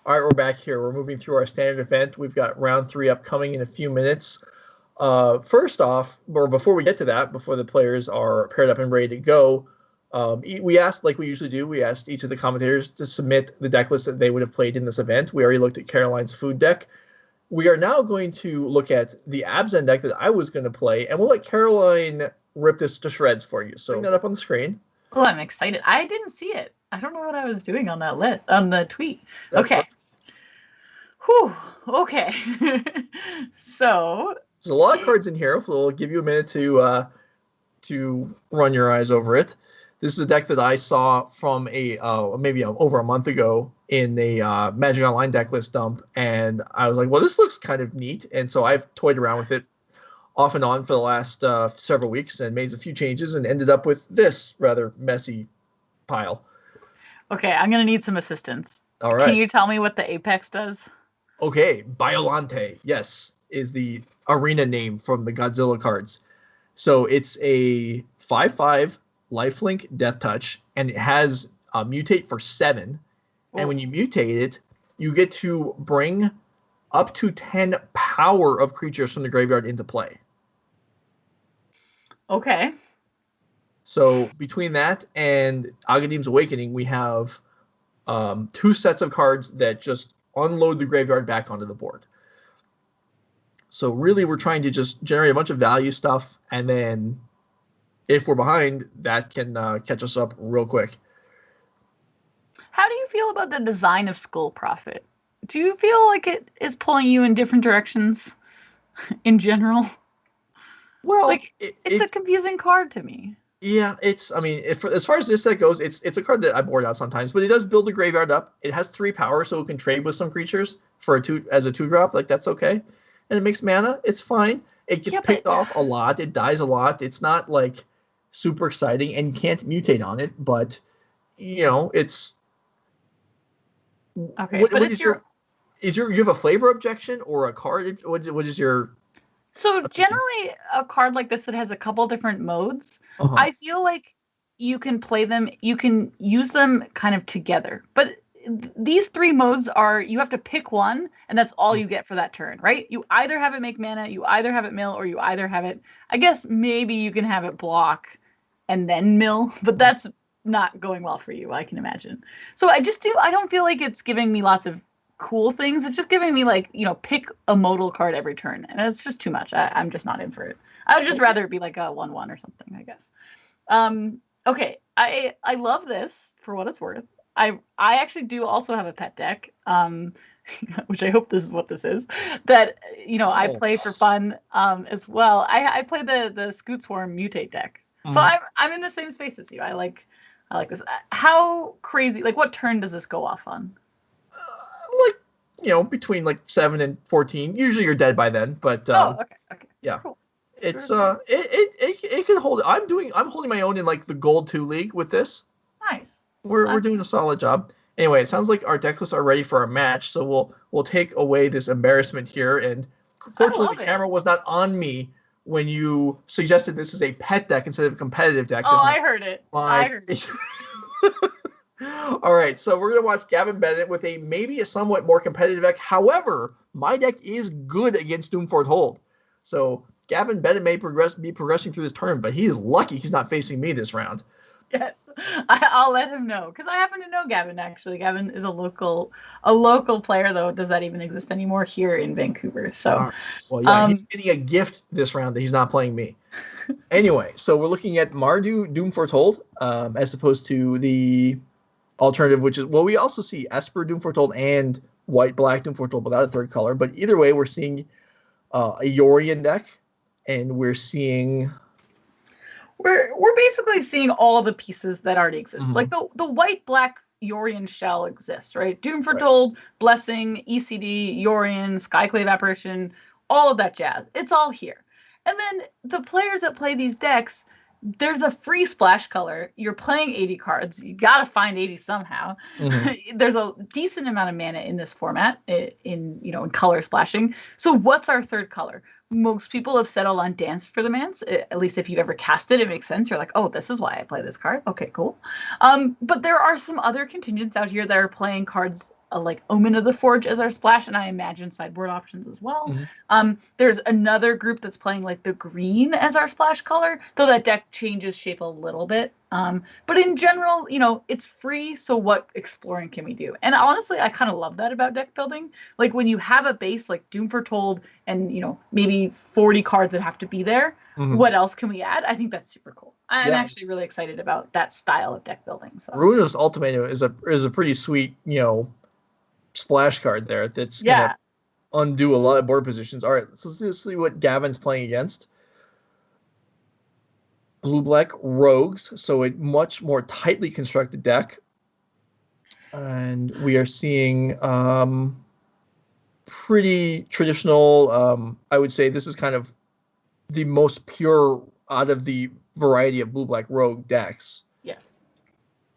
All right, we're back here. We're moving through our standard event. We've got round 3 upcoming in a few minutes. First off, or before we get to that, before the players are paired up and ready to go, we asked, like we usually do, we asked each of the commentators to submit the deck list that they would have played in this event. We already looked at Caroline's food deck. We are now going to look at the Abzan deck that I was going to play, and we'll let Caroline rip this to shreds for you. So bring that up on the screen. Oh, I'm excited. I didn't see it. I don't know what I was doing on that on the tweet. That's okay. Whew. Okay. So there's a lot of cards in here. So we'll give you a minute to run your eyes over it. This is a deck that I saw from maybe over a month ago in a Magic Online deck list dump, and I was like, well, this looks kind of neat, and so I've toyed around with it off and on for the last several weeks and made a few changes and ended up with this rather messy pile. Okay, I'm going to need some assistance. All right. Can you tell me what the Apex does? Okay, Biolante, yes, is the arena name from the Godzilla cards. So it's a 5/5 lifelink death touch, and it has a mutate for 7. Oh. And when you mutate it, you get to bring up to 10 power of creatures from the graveyard into play. Okay. So between that and Agadim's Awakening, we have 2 sets of cards that just unload the graveyard back onto the board. So really, we're trying to just generate a bunch of value stuff, and then if we're behind, that can catch us up real quick. How do you feel about the design of Skull Prophet? Do you feel like it is pulling you in different directions in general? Well, like it's a confusing card to me. Yeah, as far as this set goes, it's a card that I board out sometimes, but it does build the graveyard up. It has 3 power, so it can trade with some creatures for a 2-drop. Like, that's okay. And it makes mana. It's fine. It gets picked off a lot. It dies a lot. It's not like super exciting, and you can't mutate on it, but it's okay. You have a flavor objection or a card? What is your? So generally, a card like this that has a couple different modes, I feel like you can play them, you can use them kind of together. But these 3 modes you have to pick one, and that's all you get for that turn, right? You either have it make mana, you either have it mill, or you either have it, I guess maybe you can have it block and then mill, but that's not going well for you, I can imagine. So I don't feel like it's giving me lots of cool things. It's just giving me pick a modal card every turn, and it's just too much. I'm just not in for it. I would just rather it be like a 1/1 or something, I guess. Okay, I love this for what it's worth. I actually do also have a pet deck, which I hope this is what this is, that I play for fun as well. I play the Scoot Swarm Mutate deck, so I'm in the same space as you. I like this. How crazy? Like, what turn does this go off on? Between 7 and 14. Usually you're dead by then, but okay. Yeah. Cool. It's it can hold. I'm holding my own in the Gold 2 league with this. Nice. We're doing a solid job. Anyway, it sounds like our deck lists are ready for our match, so we'll take away this embarrassment here. And fortunately, the camera was not on me when you suggested this is a pet deck instead of a competitive deck. Oh, I heard it. I heard it. All right, so we're going to watch Gavin Bennett with maybe a somewhat more competitive deck. However, my deck is good against Doom Foretold. So Gavin Bennett may be progressing through this tournament, but he's lucky he's not facing me this round. Yes, I'll let him know, because I happen to know Gavin, actually. Gavin is a local player, though. Does that even exist anymore here in Vancouver? So, well, yeah, he's getting a gift this round that he's not playing me. Anyway, so we're looking at Mardu Doom Foretold as opposed to the alternative, which is, we also see Esper Doom Foretold and White-Black Doom Foretold without a third color. But either way, we're seeing a Yorion deck, and we're seeing... We're basically seeing all the pieces that already exist. Like the White-Black Yorion shell exists, right? Doom Foretold, Blessing, ECD, Yorion, Skyclave Apparition, all of that jazz. It's all here. And then the players that play these decks, there's a free splash color. You're playing 80 cards. You got to find 80 somehow. There's a decent amount of mana in this format in color splashing. So what's our third color? Most people have settled on Dance for the Manse. At least if you've ever cast it, it makes sense. You're like, oh, this is why I play this card. Okay, cool. But there are some other contingents out here that are playing cards a like Omen of the Forge as our splash, and I imagine sideboard options as well. Mm-hmm. There's another group that's playing like the green as our splash color, though that deck changes shape a little bit. But in general, it's free, so what exploring can we do? And honestly, I kind of love that about deck building. Like when you have a base like Doom Foretold and maybe 40 cards that have to be there, what else can we add? I think that's super cool. I'm actually really excited about that style of deck building. So Ruinous Ultimatum is a pretty sweet, splash card there that's gonna undo a lot of board positions. All right, so let's see what Gavin's playing against. Blue-black Rogues, so a much more tightly constructed deck. And we are seeing pretty traditional, I would say this is kind of the most pure out of the variety of blue-black Rogue decks. Yes.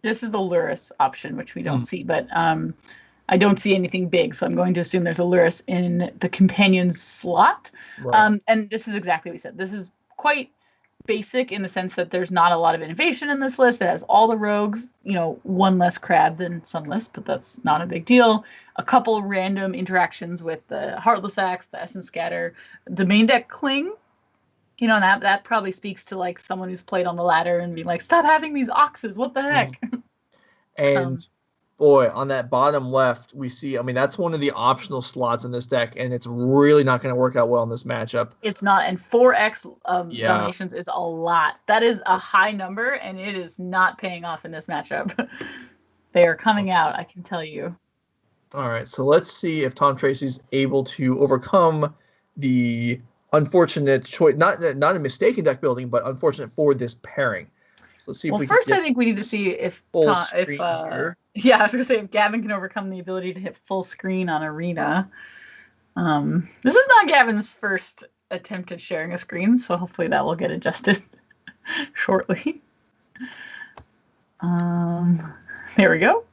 This is the Lurrus option, which we don't see, but I don't see anything big, so I'm going to assume there's a Lurrus in the companion slot. Right. And this is exactly what we said. This is quite basic in the sense that there's not a lot of innovation in this list. It has all the rogues, one less crab than some lists, but that's not a big deal. A couple random interactions with the Heartless Axe, the Essence Scatter, the main deck Cling. That probably speaks to like someone who's played on the ladder and being like, stop having these oxes, what the heck? And boy, on that bottom left, we see, that's one of the optional slots in this deck, and it's really not going to work out well in this matchup. It's not, and 4x dominations is a lot. That is a high number, and it is not paying off in this matchup. They are coming out, I can tell you. All right, so let's see if Tom Tracey's able to overcome the unfortunate choice, not a mistaken deck building, but unfortunate for this pairing. So let's see if we first I think we need to see if I was gonna say if Gavin can overcome the ability to hit full screen on Arena. This is not Gavin's first attempt at sharing a screen, so hopefully that will get adjusted shortly. There we go.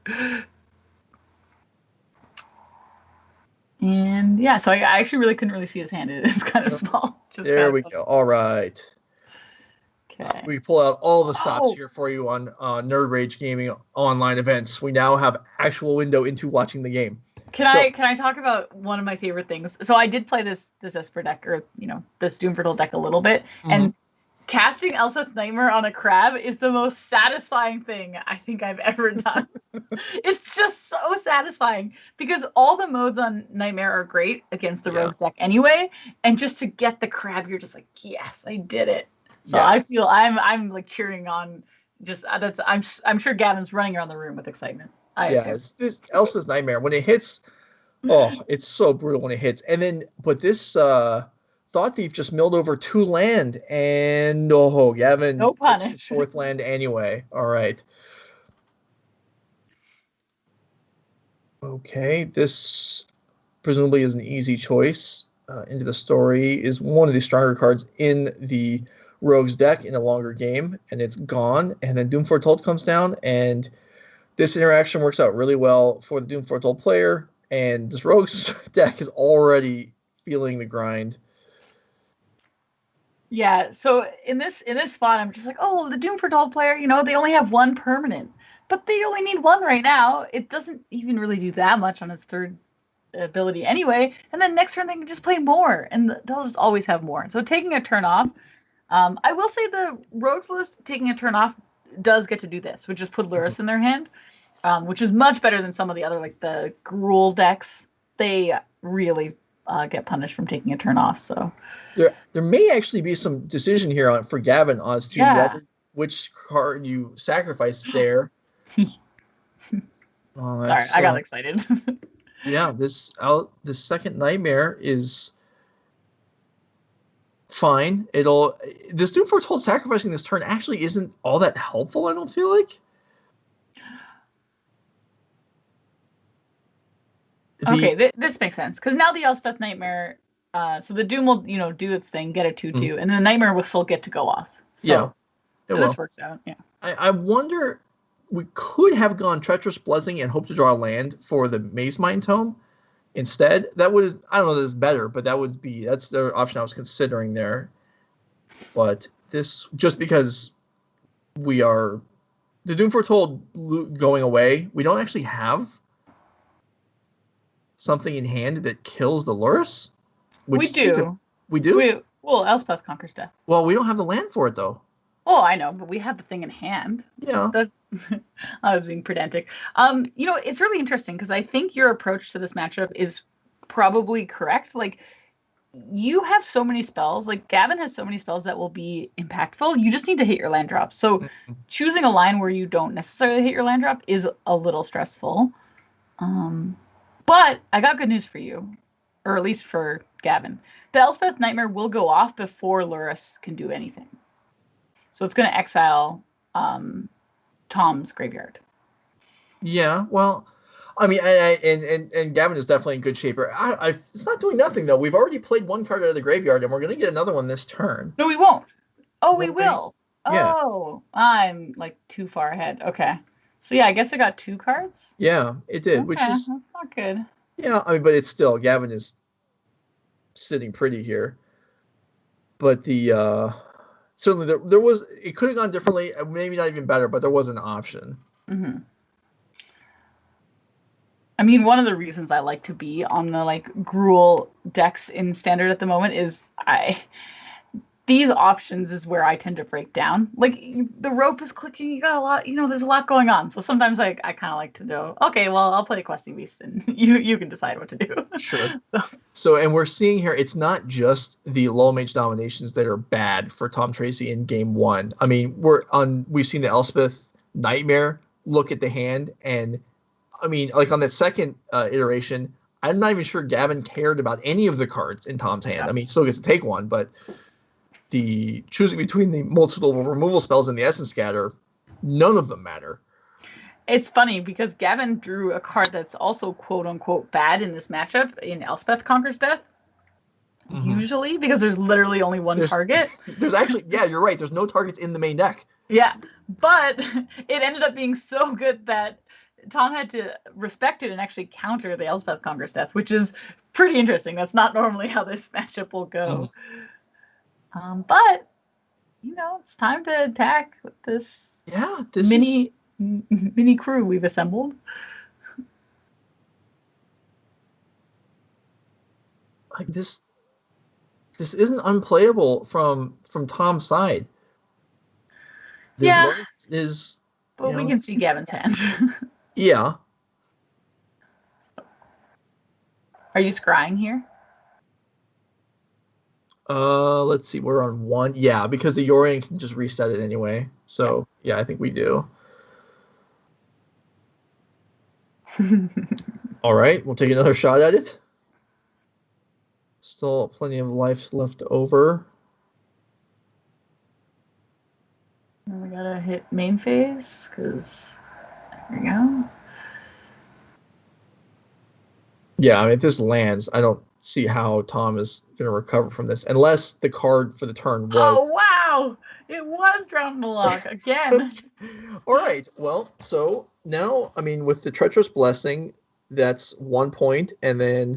And so I actually really couldn't really see his hand. It's kind of small. There we go. All right. Okay. We pull out all the stops here for you on Nerd Rage Gaming online events. We now have actual window into watching the game. Can I talk about one of my favorite things? So I did play this Esper deck, or this Doom Foretold deck a little bit, and casting Elspeth's Nightmare on a crab is the most satisfying thing I think I've ever done. It's just so satisfying because all the modes on Nightmare are great against the Rogues deck anyway, and just to get the crab, you're just like, yes, I did it. So I feel I'm like cheering on. I'm sure Gavin's running around the room with excitement. It's this Elspeth's Nightmare when it hits. Oh, it's so brutal when it hits, and then this Thought Thief just milled over 2 land, and Gavin gets his 4th land anyway. All right. Okay, this presumably is an easy choice. Into the Story is one of the stronger cards in the Rogues deck in a longer game, and it's gone. And then Doom Foretold comes down, and this interaction works out really well for the Doom Foretold player, and this Rogues deck is already feeling the grind. Yeah, so in this spot, I'm just like, the Doom Foretold player, they only have 1 permanent, but they only need 1 right now. It doesn't even really do that much on its 3rd ability anyway, and then next turn they can just play more, and they'll just always have more. So taking a turn off, I will say the Rogues list taking a turn off does get to do this, which is put Lurrus in their hand, which is much better than some of the other, like the Gruul decks. They really get punished from taking a turn off. So there may actually be some decision here for Gavin as to which card you sacrifice there. Sorry, I got excited. This second Nightmare is fine. This Doom Foretold sacrificing this turn actually isn't all that helpful, I don't feel like. This makes sense because now the Elspeth Nightmare, so the Doom will do its thing, get a 2/2, and the Nightmare will still get to go off. So, this works out. Yeah. I wonder, we could have gone Treacherous Blessing and hope to draw a land for the Maze Mind Tome instead. That would, I don't know that it's better, but that's the option I was considering there. But this, just because the Doom Foretold going away, we don't actually have something in hand that kills the Lurrus? We do. We do? Well, Elspeth conquers death. Well, we don't have the land for it, though. Oh, I know, but we have the thing in hand. Yeah. I was being pedantic. It's really interesting because I think your approach to this matchup is probably correct. Like, you have so many spells. Like, Gavin has so many spells that will be impactful. You just need to hit your land drops. So choosing a line where you don't necessarily hit your land drop is a little stressful. But I got good news for you, or at least for Gavin. The Elspeth Nightmare will go off before Lurrus can do anything. So it's going to exile Tom's graveyard. Yeah, well, I mean, and Gavin is definitely in good shape. It's not doing nothing, though. We've already played one card out of the graveyard, and we're going to get another one this turn. No, we won't. Oh, we will. Yeah. Oh, I'm like too far ahead. Okay. So yeah, I guess I got 2 cards. Yeah, it did, okay, which is... That's not good. Yeah, I mean, but it's still... Gavin is sitting pretty here. But the... certainly, there was... It could have gone differently, maybe not even better, but there was an option. Mm-hmm. I mean, one of the reasons I like to be on the like Gruul decks in Standard at the moment is these options is where I tend to break down. Like, the rope is clicking, you got a lot, there's a lot going on. So sometimes I kind of like to know, okay, well, I'll play a Questing Beast and you can decide what to do. Sure. So, and we're seeing here, it's not just the Low Mage dominations that are bad for Tom Tracey in game 1. I mean, we've seen the Elspeth Nightmare look at the hand, and I mean, like on that second iteration, I'm not even sure Gavin cared about any of the cards in Tom's hand. Yeah. I mean, he still gets to take one, but the choosing between the multiple removal spells and the Essence Scatter, none of them matter. It's funny because Gavin drew a card that's also quote unquote bad in this matchup in Elspeth Conquers Death. Mm-hmm. Usually, because there's literally only one target. There's actually, yeah, you're right. There's no targets in the main deck. Yeah, but it ended up being so good that Tom had to respect it and actually counter the Elspeth Conquers Death, which is pretty interesting. That's not normally how this matchup will go. But, it's time to attack with this, mini crew we've assembled. Like this isn't unplayable from Tom's side. But we can see Gavin's hand. Yeah. Are you scrying here? Let's see. We're on 1. Yeah, because the Yorion can just reset it anyway. So, yeah, I think we do. All right, we'll take another shot at it. Still plenty of life left over. And we gotta hit main phase, because there we go. Yeah, I mean, if this lands, I don't see how Tom is going to recover from this, unless the card for the turn was... Oh, wow! It was Drown in the Loch, again. All right, well, so now, I mean, with the Treacherous Blessing, that's 1 point, and then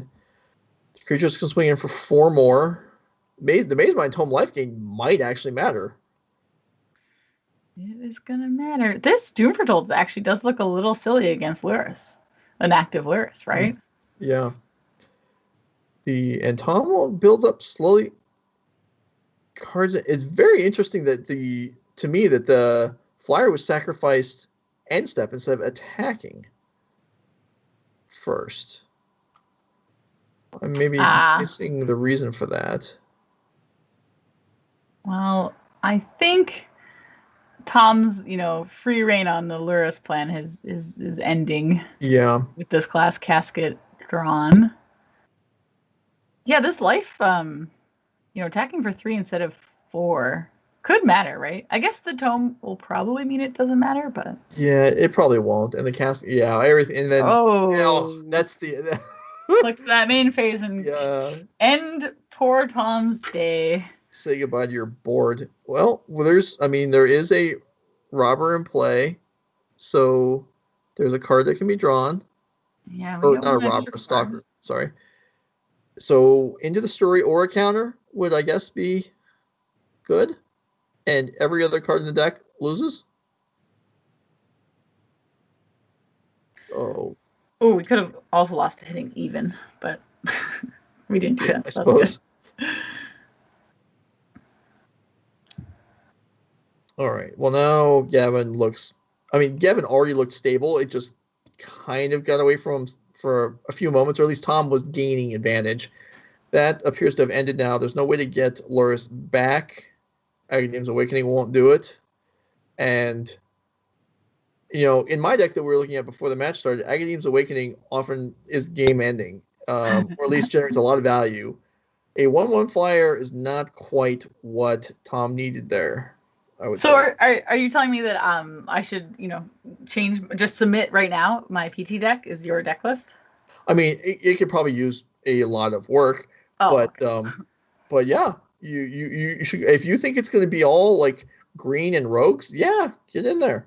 the creatures can swing in for 4 more. The Mazemind Tome life gain might actually matter. It is going to matter. This Doom Foretold actually does look a little silly against Lurrus. An active Lurrus, right? Yeah. And Tom will build up slowly cards. It's very interesting that the flyer was sacrificed end step instead of attacking first. I'm maybe missing the reason for that. Well, I think Tom's, free reign on the Lurrus plan is ending. Yeah. With this glass casket drawn. Yeah, this life, attacking for 3 instead of 4 could matter, right? I guess the tome will probably mean it doesn't matter, but yeah, it probably won't. And the cast, everything, and then that's the click to that main phase and end poor Tom's day. Say goodbye to your board. Well, there is a robber in play, so there's a card that can be drawn. Yeah, or not a robber, a stalker. Sorry. So into the story or a counter would, I guess, be good. And every other card in the deck loses. Oh. Oh, we could have also lost to hitting even, but we didn't do that. I suppose. All right. Well, now Gavin already looked stable. It just kind of got away from him for a few moments, or at least Tom was gaining advantage. That appears to have ended now. There's no way to get Loris back. Aghanim's Awakening won't do it. And, in my deck that we were looking at before the match started, Aghanim's Awakening often is game-ending, or at least generates a lot of value. A 1/1 flyer is not quite what Tom needed there, I would say. So are you telling me that I should, just submit right now my PT deck is your deck list? I mean, it could probably use a lot of work, but yeah, you should, if you think it's going to be all like green and rogues, yeah, get in there.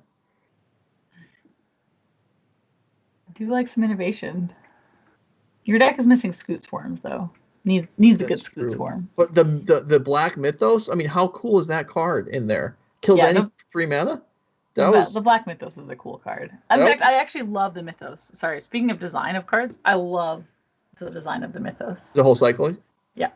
I do like some innovation. Your deck is missing Scoot Swarms though. Needs a good Scoot Swarm. But the Black Mythos, I mean, how cool is that card in there? Kills any 3 mana? The Black Mythos is a cool card. In fact, I actually love the Mythos. Sorry, speaking of design of cards, I love the design of the Mythos. The whole cycle? Yeah.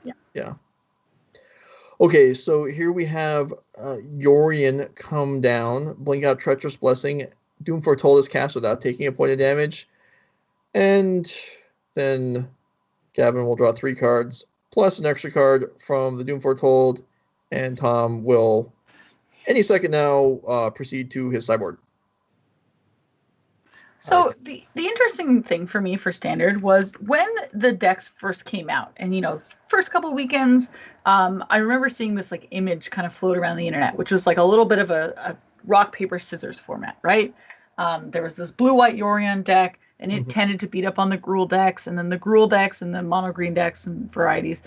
Okay, so here we have Yorion come down, blink out Treacherous Blessing. Doom Foretold is cast without taking a point of damage. And then Gavin will draw 3 cards, plus an extra card from the Doom Foretold, and Tom will, any second now, proceed to his sideboard. So the interesting thing for me for Standard was when the decks first came out, and first couple of weekends, I remember seeing this like image kind of float around the internet, which was like a little bit of a rock paper scissors format, right? There was this blue-white Yorion deck, and it tended to beat up on the Gruul decks, and then the Gruul decks and the mono green decks and varieties,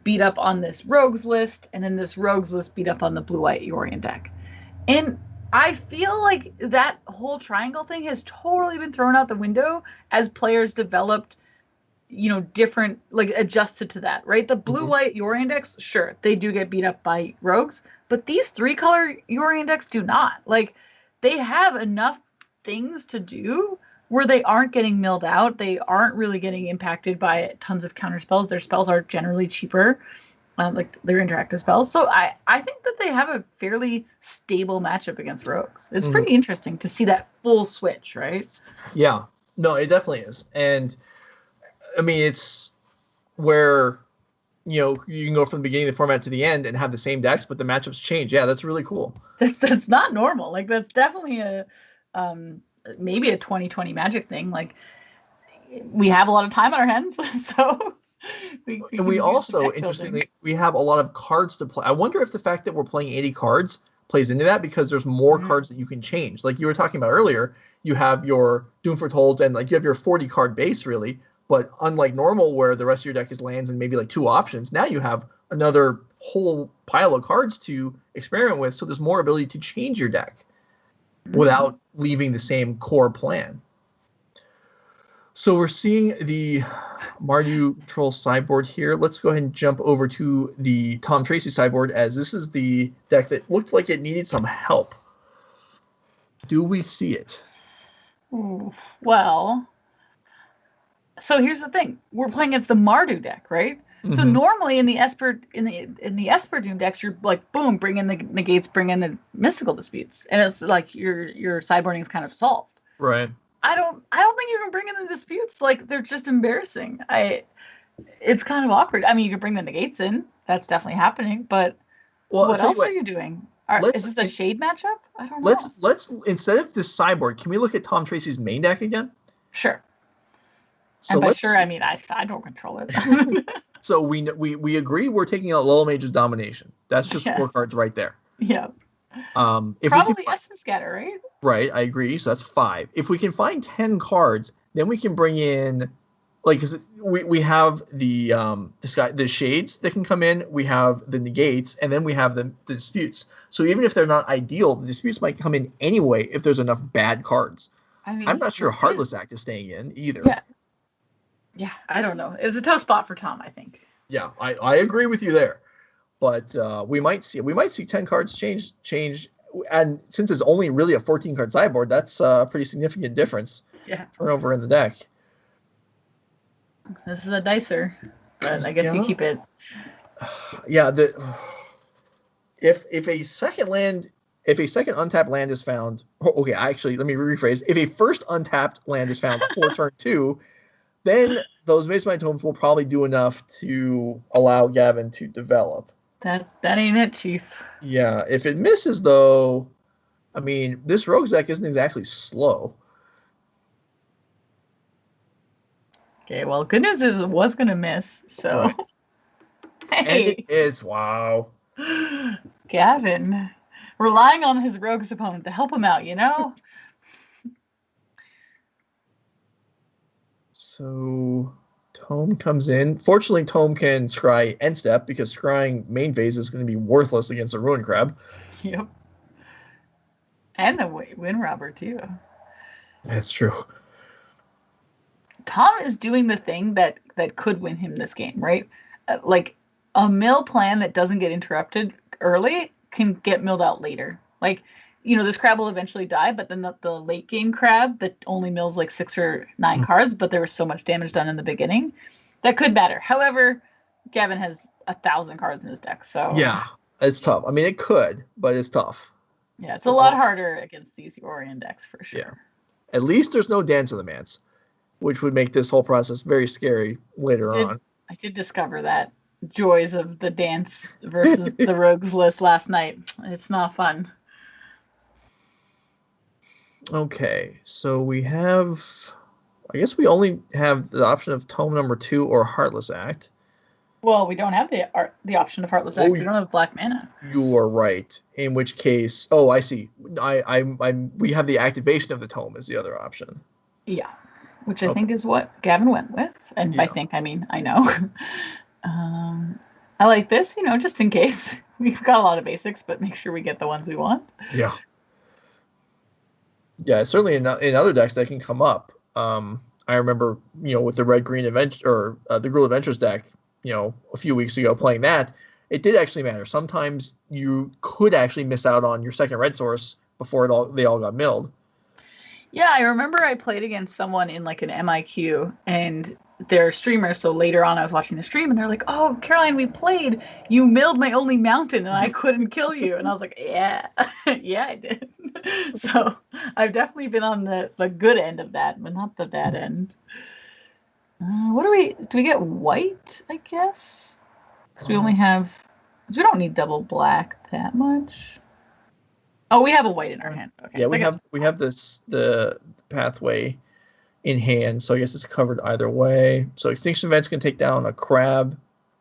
beat up on this rogues list, and then this rogues list beat up on the blue-white Yorion deck. And I feel like that whole triangle thing has totally been thrown out the window as players developed, different, like adjusted to that, right? The blue-white Yorion decks, sure, they do get beat up by rogues, but these 3-color Yorion decks do not. Like, they have enough things to do where they aren't getting milled out. They aren't really getting impacted by tons of counter spells. Their spells are generally cheaper, like their interactive spells. So I think that they have a fairly stable matchup against rogues. It's pretty interesting to see that full switch, right? Yeah, no, it definitely is. And I mean, it's where, you can go from the beginning of the format to the end and have the same decks, but the matchups change. Yeah, that's really cool. That's not normal. Like, that's definitely a maybe a 2020 Magic thing. Like, we have a lot of time on our hands, so we also, interestingly, we have a lot of cards to play. I wonder if the fact that we're playing 80 cards plays into that, because there's more cards that you can change. Like you were talking about earlier, you have your Doom Foretold and like you have your 40 card base really, but unlike normal where the rest of your deck is lands and maybe like 2 options, now you have another whole pile of cards to experiment with. So there's more ability to change your deck without leaving the same core plan. So we're seeing the Mardu Control sideboard here. Let's go ahead and jump over to the Tom Tracey sideboard, as this is the deck that looked like it needed some help. Do we see it? Well, so here's the thing. We're playing against the Mardu deck, right? So normally in the Esper Doom decks, you're like, boom, bring in the negates, bring in the mystical disputes, and it's like your sideboarding is kind of solved. Right. I don't think you can bring in the disputes. Like, they're just embarrassing. It's kind of awkward. I mean, you can bring the negates in. That's definitely happening. But what else are you doing? Is this a shade matchup? I don't know. Let's instead of this sideboard, can we look at Tom Tracey's main deck again? Sure. So and by sure, I mean I don't control it. So we agree we're taking out Lull Mage's Domination. That's just 4 cards right there. Yeah. If probably Essence Scatter, right? Right, I agree. So that's 5. If we can find 10 cards, then we can bring in, like, cause we have the shades that can come in. We have the negates, and then we have the disputes. So even if they're not ideal, the disputes might come in anyway if there's enough bad cards. I mean, I'm not sure Heartless Act is staying in either. Yeah, I don't know. It's a tough spot for Tom, I think. Yeah, I agree with you there. But we might see 10 cards change and since it's only really a 14 card sideboard, that's a pretty significant difference. Yeah. Turnover in the deck. This is a dicer, but I guess you keep it. Yeah. If a second untapped land is found, okay, actually, let me rephrase. If a first untapped land is found before turn 2, then those Maze Mind Tomes will probably do enough to allow Gavin to develop. That ain't it, Chief. Yeah, if it misses, though, I mean, this Rogue's deck isn't exactly slow. Okay, well, good news is it was going to miss, so... Right. Hey! And it's, wow. Gavin, relying on his Rogue's opponent to help him out, you know? So, Tome comes in. Fortunately, Tome can scry end step, because scrying main phase is going to be worthless against a Ruin Crab. Yep. And the Wind Robber, too. That's true. Tom is doing the thing that could win him this game, right? Like, a mill plan that doesn't get interrupted early can get milled out later. Like, you know, this crab will eventually die, but then the late game crab that only mills like 6 or 9 cards, but there was so much damage done in the beginning, that could matter. However, Gavin has 1,000 cards in his deck, so... Yeah, it's tough. I mean, it could, but it's tough. Yeah, it's a lot harder against these Orion decks, for sure. Yeah. At least there's no Dance of the Mance, which would make this whole process very scary later on. I did discover that. Joys of the Dance versus the Rogues list last night. It's not fun. Okay, so we have... I guess we only have the option of Tome number 2 or Heartless Act. Well, we don't have the option of Heartless Act. We don't have black mana. You are right. In which case... Oh, I see. We have the activation of the Tome as the other option. Yeah, which I think is what Gavin went with. And by think, I mean, I know. I like this, you know, just in case. We've got a lot of basics, but make sure we get the ones we want. Yeah. Yeah, certainly in other decks that can come up. I remember, you know, with the Red-Green Adventure, or the Gruul Adventures deck, you know, a few weeks ago playing that, it did actually matter. Sometimes you could actually miss out on your second red source before they all got milled. Yeah, I remember I played against someone in like an MIQ, and they're streamers, so later on I was watching the stream, and they're like, "Oh, Caroline, we played. You milled my only mountain, and I couldn't kill you." And I was like, "Yeah, yeah, I did." So I've definitely been on the good end of that, but not the bad end. What do we get? White, I guess, because we only have. We don't need double black that much. Oh, we have a white in our hand. Okay, yeah, so we have the pathway in hand, so I guess it's covered either way. So Extinction Events can take down a crab,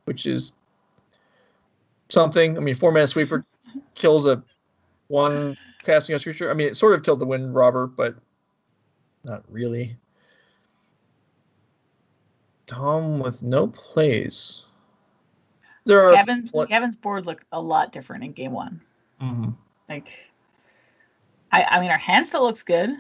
which is something. I mean, 4-mana sweeper kills a 1 casting a creature. I mean, it sort of killed the Wind Robber, but not really. Tom with no plays. There are Gavin's board looked a lot different in game 1. Mm-hmm. Like, I mean, our hand still looks good,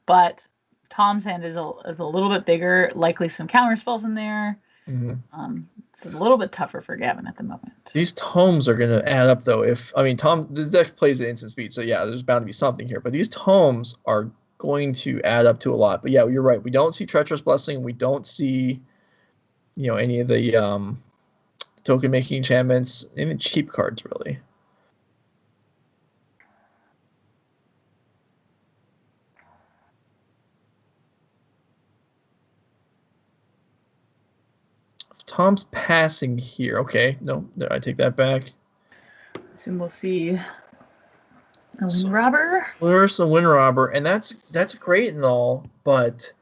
but Tom's hand is a little bit bigger. Likely some counter spells in there. Mm-hmm. It's a little bit tougher for Gavin at the moment. These tomes are going to add up, though. This deck plays at instant speed, so yeah, there's bound to be something here. But these tomes are going to add up to a lot. But yeah, you're right. We don't see Treacherous Blessing. We don't see, you know, any of the token making enchantments, any cheap cards, really. Tom's passing here. Okay, no, I take that back. Soon we'll see the Wind Robber. There's the Wind Robber, and that's great and all, but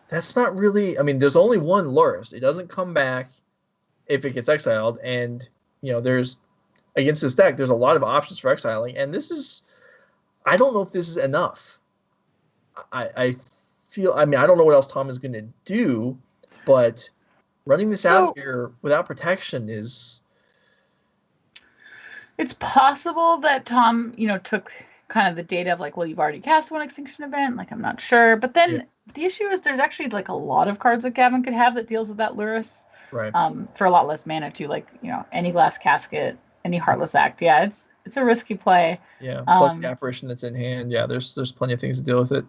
that's not really. I mean, there's only one Luris. It doesn't come back if it gets exiled, and you know, there's against this deck, there's a lot of options for exiling, and this is. I don't know if this is enough. I feel. I mean, I don't know what else Tom is going to do, but running this out here without protection is... It's possible that Tom, you know, took kind of the data of like, well, you've already cast one Extinction Event. Like, I'm not sure. But then the issue is there's actually like a lot of cards that Gavin could have that deals with that Luris. Right. For a lot less mana too. Like, you know, any Glass Casket, any Heartless Act. Yeah, it's a risky play. Yeah. Plus the apparition that's in hand. Yeah, there's plenty of things to deal with it.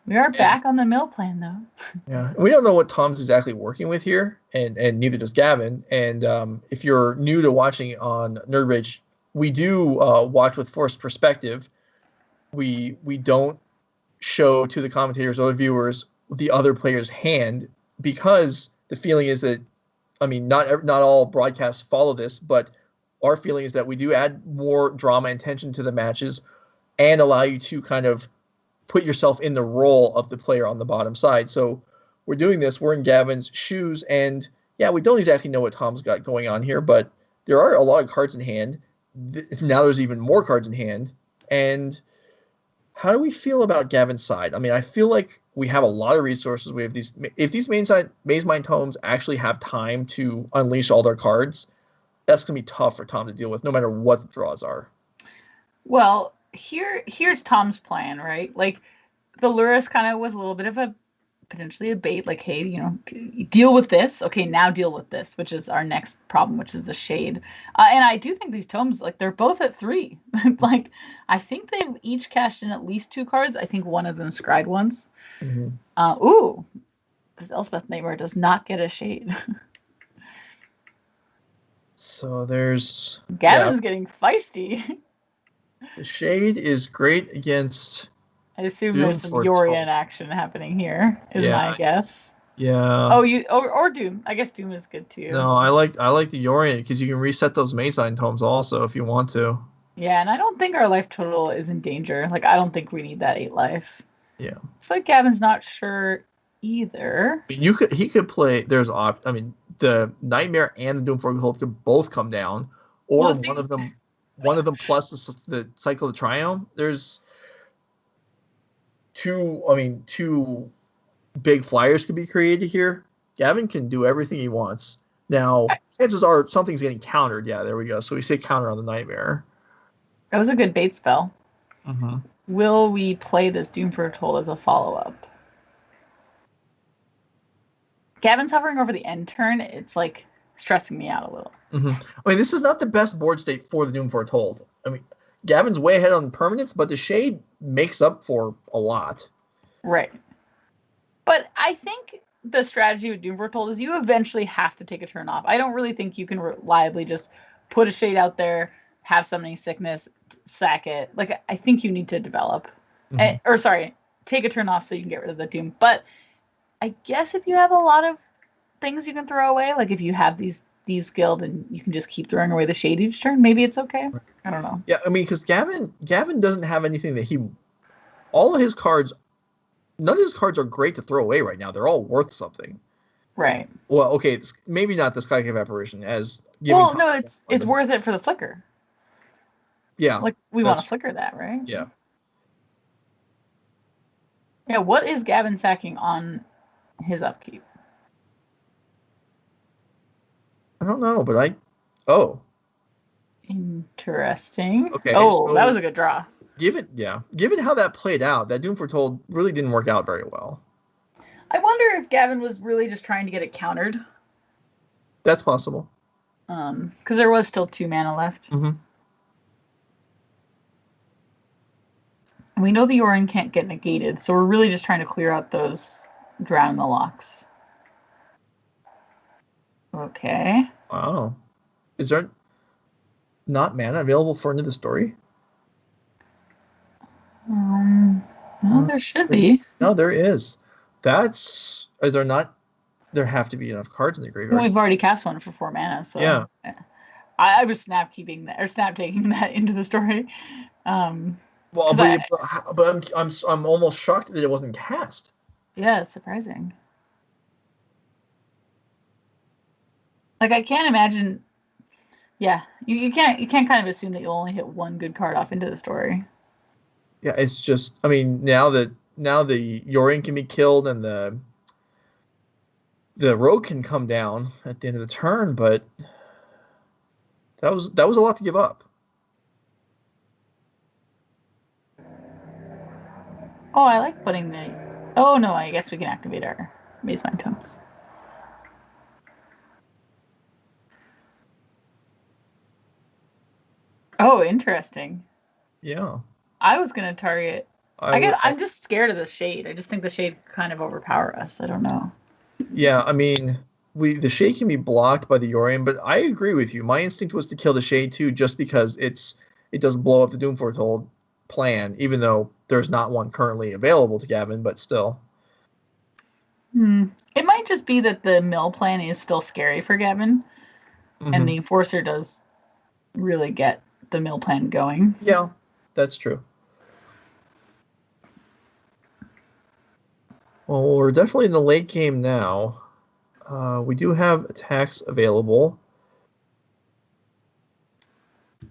We are back on the mill plan, though. Yeah, we don't know what Tom's exactly working with here, and neither does Gavin. And if you're new to watching on Nerd Rage, we do watch with forced perspective. We don't show to the commentators or the viewers the other player's hand, because the feeling is that, I mean, not all broadcasts follow this, but our feeling is that we do add more drama and tension to the matches and allow you to kind of put yourself in the role of the player on the bottom side. So we're doing this. We're in Gavin's shoes, and yeah, we don't exactly know what Tom's got going on here, but there are a lot of cards in hand. Now there's even more cards in hand. And how do we feel about Gavin's side? I mean, I feel like we have a lot of resources. We have these. If these Maze Mind Tomes actually have time to unleash all their cards, that's gonna be tough for Tom to deal with, no matter what the draws are. Well, here's Tom's plan, right? Like, the Lurrus kind of was a little bit of a potentially a bait, like, hey, you know, deal with this. Okay, now deal with this, which is our next problem, which is the shade. And I do think these tomes, like, they're both at 3. Like, I think they've each cashed in at least 2 cards. I think one of them scryed once. Mm-hmm. Ooh, this Elspeth Nightmare does not get a shade. So there's Gavin's getting feisty. The shade is great against. I assume there's some Yorion action happening here, is my guess. Yeah. Oh, or Doom. I guess Doom is good too. No, I like the Yorion, because you can reset those Maze-Line tomes also if you want to. Yeah, and I don't think our life total is in danger. Like, I don't think we need that 8 life. Yeah. It's like Gavin's not sure either. He could play. I mean, the Nightmare and the Doom Foretold could both come down, or one of them plus the Cycle of Triumph. There's two big flyers could be created here. Gavin can do everything he wants. Now, chances are something's getting countered. Yeah, there we go. So we say counter on the Nightmare. That was a good bait spell. Mm-hmm. Will we play this Doom Foretold as a follow-up? Gavin's hovering over the end turn. It's like stressing me out a little. Mm-hmm. I mean, this is not the best board state for the Doom Foretold. I mean, Gavin's way ahead on permanents, but the shade makes up for a lot. Right. But I think the strategy with Doom Foretold is you eventually have to take a turn off. I don't really think you can reliably just put a shade out there, have summoning sickness, sack it. Like, I think you need to develop. Mm-hmm. Take a turn off so you can get rid of the Doom. But I guess if you have a lot of things you can throw away, like if you have these Thieves Guild and you can just keep throwing away the shade each turn, maybe it's okay. I don't know. Yeah, I mean, because Gavin doesn't have anything that all of his cards, none of his cards are great to throw away right now. They're all worth something. Right. Well, okay, it's maybe not the Skycave Apparition as. It's worth it for the flicker. Yeah. Like, we want to flicker that, right? Yeah. Yeah, what is Gavin sacking on his upkeep? I don't know, but Interesting. Okay. So that was a good draw. Given how that played out, that Doom Foretold really didn't work out very well. I wonder if Gavin was really just trying to get it countered. That's possible. Because there was still 2 mana left. Mm-hmm. We know the Yorion can't get negated, so we're really just trying to clear out those Drown in the Locks. Okay. Wow. Is there not mana available for End of the Story? No, there should be. No, there is. Is there not? There have to be enough cards in the graveyard. We've already cast one for 4 mana, so yeah. I was snap taking that into the story. Well, but I'm almost shocked that it wasn't cast. Yeah, it's surprising. Like, I can't imagine. Yeah, you can't kind of assume that you'll only hit one good card off into the story. Yeah, it's just, I mean, now the Yorion can be killed and the rogue can come down at the end of the turn, but that was a lot to give up. Oh, I like putting the. Oh no, I guess we can activate our Maze Mind Tomes. Oh, interesting. Yeah. I was gonna target. I I'm just scared of the shade. I just think the shade kind of overpower us. I don't know. Yeah, I mean, the shade can be blocked by the Yorion, but I agree with you. My instinct was to kill the shade too, just because it does blow up the Doom Foretold plan, even though there's not one currently available to Gavin, but still. It might just be that the mill plan is still scary for Gavin, and the Enforcer does really get the mill plan going. Yeah, that's true. Well, we're definitely in the late game now. We do have attacks available.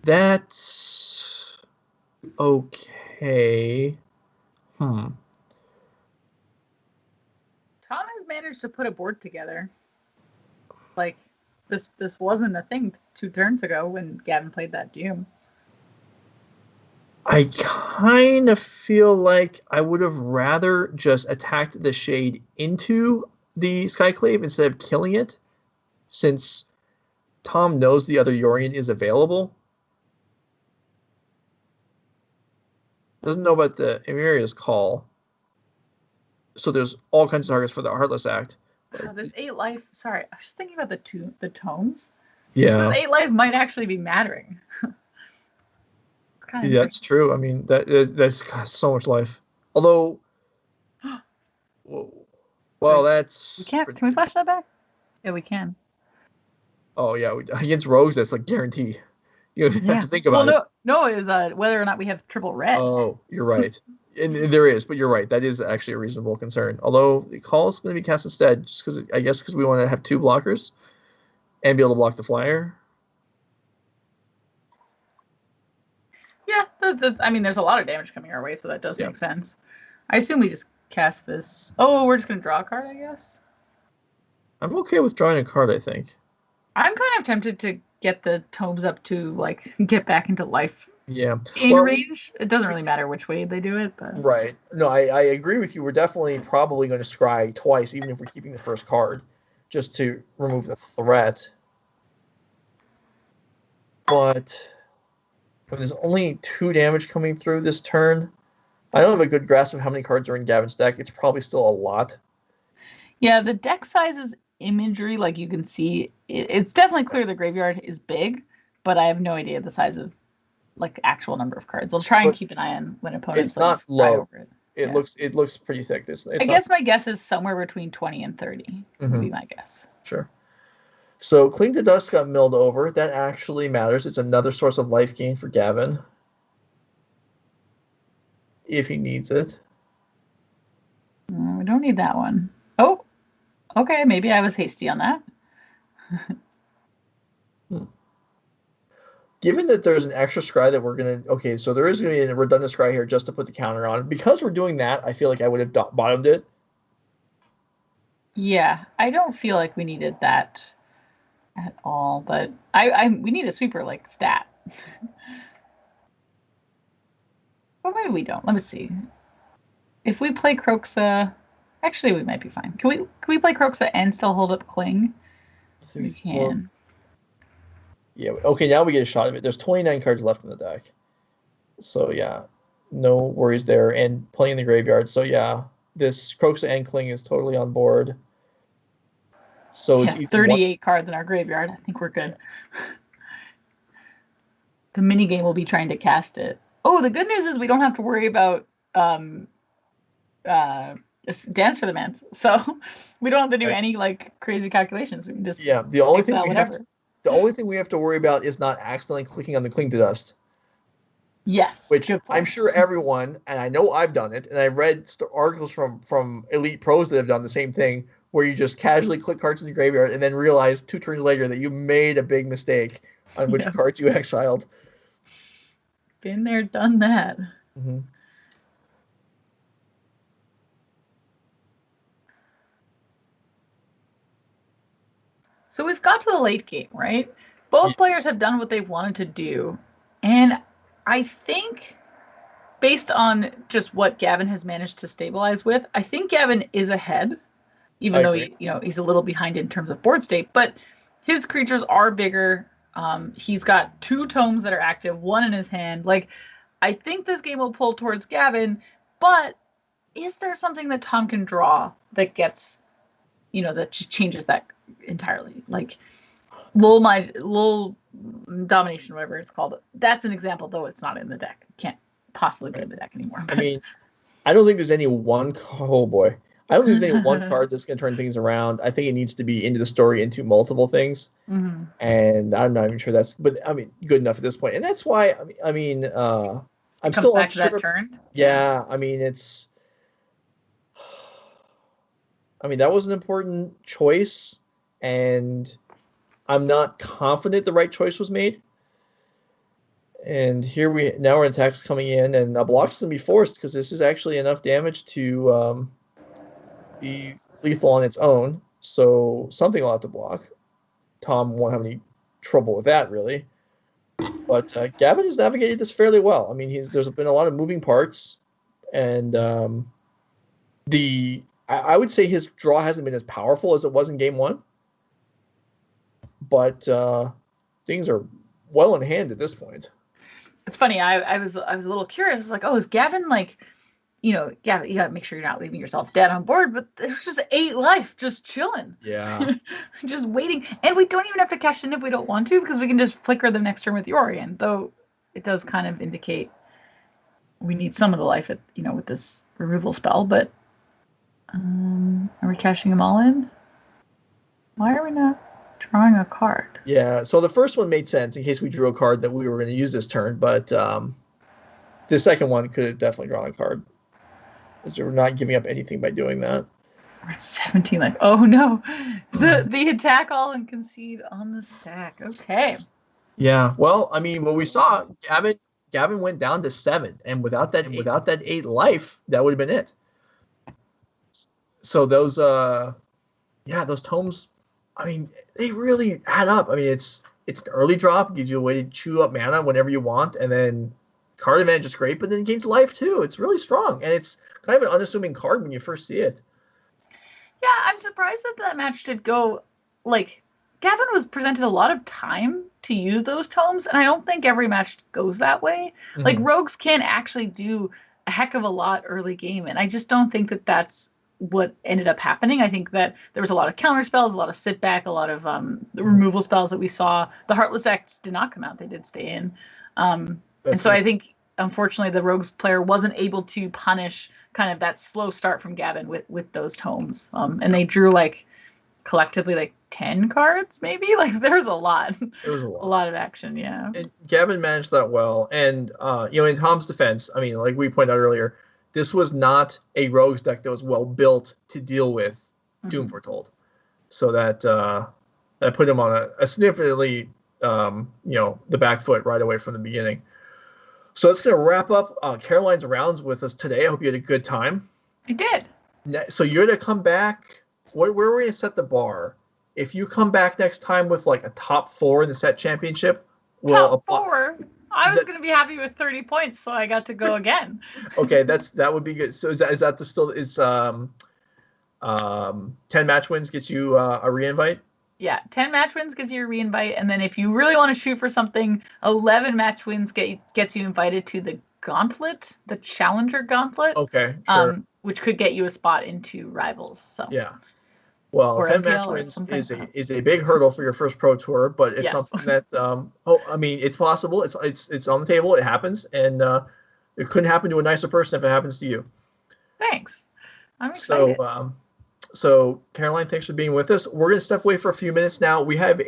That's okay. Tom has managed to put a board together. Like this wasn't a thing 2 turns ago when Gavin played that Doom. I kind of feel like I would have rather just attacked the shade into the Skyclave instead of killing it, since Tom knows the other Yorion is available. Doesn't know about the Emiria's call. So there's all kinds of targets for the Heartless Act. Oh, this 8 life. Sorry, I was just thinking about the tomes. Yeah. This 8 life might actually be mattering. Yeah, that's true. I mean, that's got so much life. Although, well, that's. We can't. Can we flash that back? Yeah, we can. Oh yeah, against rogues, that's like guarantee. You have to think about it. No, it is whether or not we have triple red. Oh, you're right. And there is, but you're right. That is actually a reasonable concern. Although the call is going to be cast instead, just because I guess because we want to have 2 blockers and be able to block the flyer. Yeah, I mean, there's a lot of damage coming our way, so that does make sense. I assume we just cast this. Oh, we're just going to draw a card, I guess. I'm okay with drawing a card, I think. I'm kind of tempted to get the tomes up to, like, get back into life. Yeah. In range. It doesn't really matter which way they do it, but. Right. No, I agree with you. We're definitely probably going to scry twice, even if we're keeping the first card, just to remove the threat. But when there's only 2 damage coming through this turn, I don't have a good grasp of how many cards are in Gavin's deck. It's probably still a lot. Yeah, the deck size is imagery, like you can see. It's definitely clear the graveyard is big, but I have no idea the size of, like, actual number of cards. I'll try and keep an eye on when opponents. It's not low. Over it. It looks pretty thick. I guess my guess is somewhere between 20 and 30 would be my guess. Sure. So Cling to Dust got milled over. That actually matters. It's another source of life gain for Gavin, if he needs it. We don't need that one. Oh, okay. Maybe I was hasty on that. Given that there's an extra scry that we're going to... Okay, so there is going to be a redundant scry here just to put the counter on. Because we're doing that, I feel like I would have bottomed it. Yeah, I don't feel like we needed that at all, but we need a sweeper, like, stat. But maybe we don't. Let me see. If we play Kroxa... Actually, we might be fine. Can we play Kroxa and still hold up Cling? We can. Yeah, okay, now we get a shot of it. There's 29 cards left in the deck. So, yeah, no worries there. And playing in the graveyard. So, yeah, this Kroxa and Cling is totally on board. So yeah, 38 cards in our graveyard. I think we're good. The minigame will be trying to cast it. Oh, the good news is we don't have to worry about Dance for the Mance. So we don't have to do any, like, crazy calculations. We can just the only thing we have to worry about is not accidentally clicking on the Cling to Dust. Yes. Which I'm sure everyone, and I know I've done it, and I've read articles from elite pros that have done the same thing, where you just casually click cards in the graveyard and then realize 2 turns later that you made a big mistake on which cards you exiled. Been there, done that. Mm-hmm. So we've got to the late game, right? Both players have done what they've wanted to do. And I think, based on just what Gavin has managed to stabilize with, I think Gavin is ahead, even though he's a little behind in terms of board state. But his creatures are bigger. He's got 2 tomes that are active, 1 in his hand. Like, I think this game will pull towards Gavin, but is there something that Tom can draw that gets, that just changes that entirely? Like, Lull Domination, whatever it's called. That's an example, though it's not in the deck. It can't possibly be in the deck anymore. I mean, I don't think there's any one. Oh boy, I don't think there's any one card that's going to turn things around. I think it needs to be into the story, into multiple things, and I'm not even sure that's. But I mean, good enough at this point, and that's why. I'm still back to that turn. Yeah, I mean it's. I mean that was an important choice, and I'm not confident the right choice was made. And here now we're in attacks coming in, and a block's going to be forced because this is actually enough damage to be lethal on its own. So something will have to block. Tom won't have any trouble with that, really. But Gavin has navigated this fairly well. I mean, there's been a lot of moving parts, and I would say his draw hasn't been as powerful as it was in game 1. But things are well in hand at this point. It's funny. I was a little curious. It's like, oh, is Gavin like, Gavin, you got to make sure you're not leaving yourself dead on board. But there's just 8 life just chilling. Yeah. Just waiting. And we don't even have to cash in if we don't want to, because we can just flicker them next turn with Yorion. Though it does kind of indicate we need some of the life with this removal spell. But are we cashing them all in? Why are we not drawing a card? Yeah, so the first one made sense in case we drew a card that we were going to use this turn, but the second one could have definitely drawn a card, because we're not giving up anything by doing that. We're at 17, like, oh no, the attack all and concede on the stack. Okay. Yeah, well, I mean, what we saw, Gavin went down to 7, and without that 8 life, that would have been it. So those tomes, I mean, they really add up. I mean, it's an early drop, gives you a way to chew up mana whenever you want, and then card advantage is great, but then it gains life too. It's really strong, and it's kind of an unassuming card when you first see it. Yeah, I'm surprised that match did go, like, Gavin was presented a lot of time to use those tomes, and I don't think every match goes that way. Mm-hmm. Like, rogues can actually do a heck of a lot early game, and I just don't think that that's what ended up happening. I think that there was a lot of counter spells, a lot of sit back, a lot of the removal spells that we saw. The Heartless Act did not come out; they did stay in. And so I think, unfortunately, the Rogues player wasn't able to punish kind of that slow start from Gavin with those tomes. And they drew collectively 10 cards, maybe. Like, there's a lot. There was a lot of action. Yeah. And Gavin managed that well. And in Tom's defense, I mean, like we pointed out earlier, this was not a Rogues deck that was well built to deal with Doom Foretold. So that put him on a significantly, the back foot right away from the beginning. So that's going to wrap up Caroline's rounds with us today. I hope you had a good time. I did. So you're going to come back. Where are we going to set the bar? If you come back next time with a top 4 in the set championship, top 4? I was going to be happy with 30 points, so I got to go again. Okay, that would be good. So is that still 10 match wins gets you a reinvite? Yeah, 10 match wins gets you a reinvite, and then if you really want to shoot for something, 11 match wins gets you invited to the Gauntlet, the Challenger Gauntlet. Okay, sure. Which could get you a spot into Rivals. So yeah. Well, 10 match wins is a big hurdle for your first pro tour, but it's something that it's possible. It's on the table. It happens, and it couldn't happen to a nicer person if it happens to you. Thanks. I'm excited. So Caroline, thanks for being with us. We're going to step away for a few minutes now. We have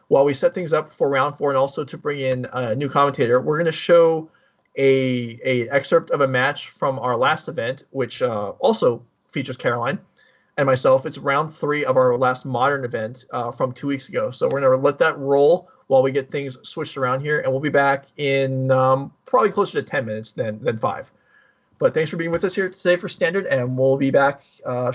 while we set things up for round 4 and also to bring in a new commentator, we're going to show a excerpt of a match from our last event, which also features Caroline and myself. It's round 3 of our last modern event from 2 weeks ago. So we're going to let that roll while we get things switched around here, and we'll be back in probably closer to 10 minutes than 5. But thanks for being with us here today for Standard, and we'll be back shortly.